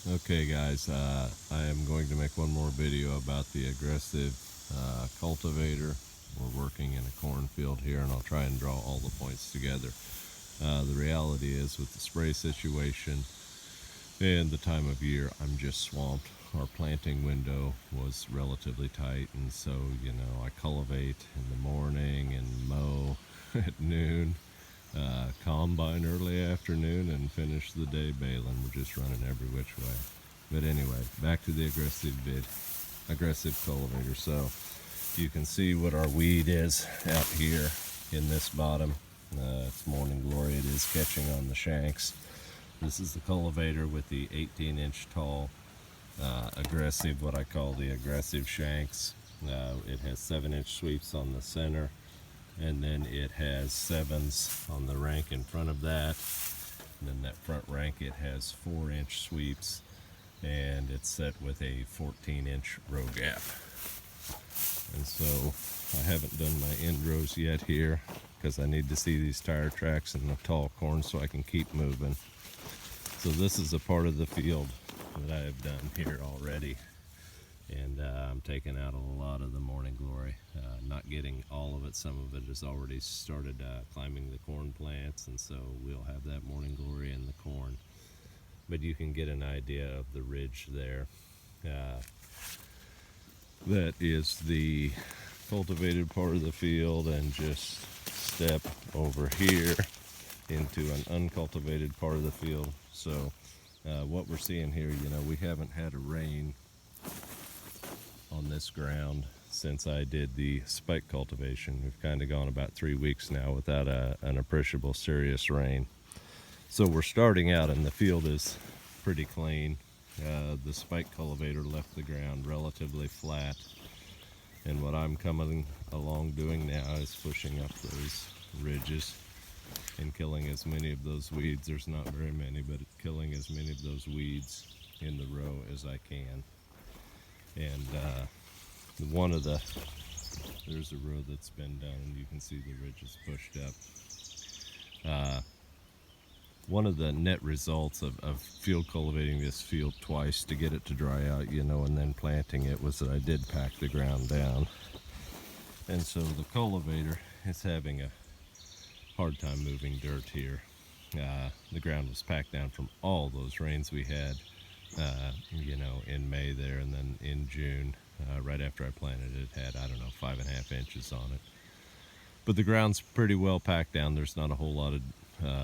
Okay guys, I am going to make one more video about the aggressive cultivator. We're working in a cornfield here, and I'll try and draw all the points together. The reality is, with the spray situation and the time of year, I'm just swamped. Our planting window was relatively tight, and so I cultivate in the morning and mow at noon, combine early afternoon, and finish the day baling. We're just running every which way. But anyway, back to the aggressive cultivator. So you can see what our weed is out here in this bottom. It's morning glory. It is catching on the shanks. This is the cultivator with the 18-inch tall aggressive, what I call the aggressive shanks. It has 7-inch sweeps on the center, and then it has 7s on the rank in front of that. And then that front rank, it has 4-inch sweeps, and it's set with a 14-inch row gap. And so I haven't done my end rows yet here because I need to see these tire tracks in the tall corn so I can keep moving. So this is a part of the field that I have done here already, and I'm taking out a lot of the morning glory, not getting all of it. Some of it has already started climbing the corn plants, and so we'll have that morning glory in the corn. But you can get an idea of the ridge there. That is the cultivated part of the field, and just step over here into an uncultivated part of the field. So what we're seeing here, we haven't had a rain on this ground since I did the spike cultivation. We've kind of gone about 3 weeks now without an appreciable serious rain. So we're starting out, and the field is pretty clean. The spike cultivator left the ground relatively flat, and what I'm coming along doing now is pushing up those ridges and killing as many of those weeds. There's not very many, but killing as many of those weeds in the row as I can. And there's a row that's been done, and you can see the ridges pushed up. One of the net results of field cultivating this field twice to get it to dry out, and then planting it, was that I did pack the ground down. And so the cultivator is having a hard time moving dirt here. The ground was packed down from all those rains we had, in May there, and then in June, right after I planted it, had, 5.5 inches on it. But the ground's pretty well packed down. There's not a whole lot of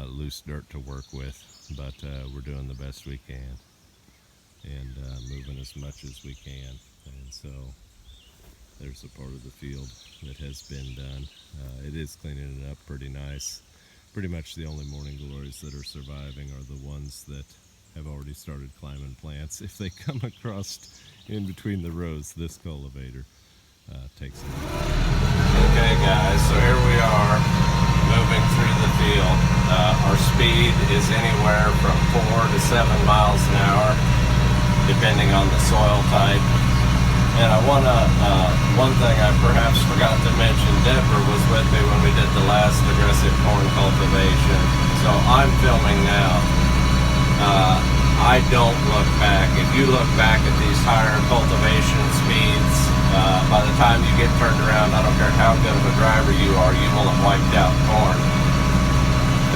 loose dirt to work with, but we're doing the best we can, and moving as much as we can. And so there's a part of the field that has been done. It is cleaning it up pretty nice. Pretty much the only morning glories that are surviving are the ones that have already started climbing plants. If they come across in between the rows, this cultivator takes them out. Okay guys, so here we are moving through the field. Our speed is anywhere from 4 to 7 miles an hour, depending on the soil type. And one thing I perhaps forgot to mention, Deborah was with me when we did the last aggressive corn cultivation. So I'm filming now. I don't look back. If you look back at these higher cultivation speeds, by the time you get turned around, I don't care how good of a driver you are, you will have wiped out corn.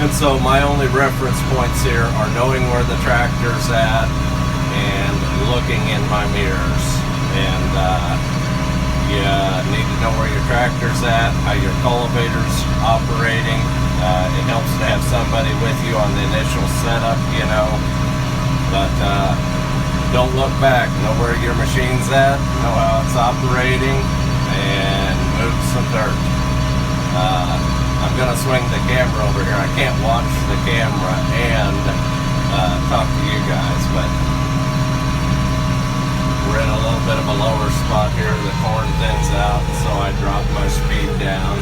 And so my only reference points here are knowing where the tractor's at and looking in my mirrors. And you need to know where your tractor's at, how your cultivator's operating. It helps to have somebody with you on the initial setup, but don't look back. Know where your machine's at, know how it's operating, and move some dirt. I'm going to swing the camera over here. I can't watch the camera and talk to you guys, but we're in a little bit of a lower spot here. The corn thins out, so I dropped my speed down.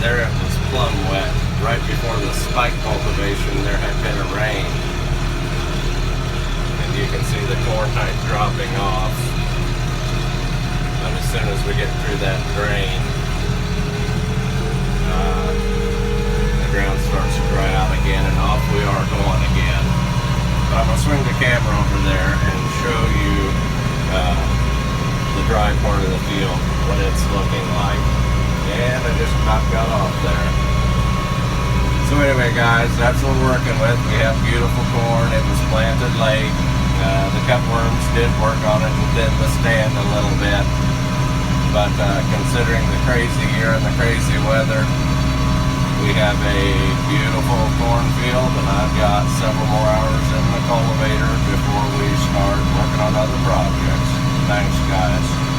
There it was plumb wet. Right before the spike cultivation, there had been a rain. And you can see the corn height dropping off. And as soon as we get through that drain, the ground starts to dry out again, and off we are going again. But I'm going to swing the camera over there and show you the dry part of the field, what it's looking like. And I just about got off there. So anyway, guys, that's what we're working with. We have beautiful corn. It was planted late. The cutworms did work on it and bend the stand a little bit. But considering the crazy year and the crazy weather, we have a beautiful cornfield, and I've got several more hours in the cultivator before we start working on other projects. Thanks, guys.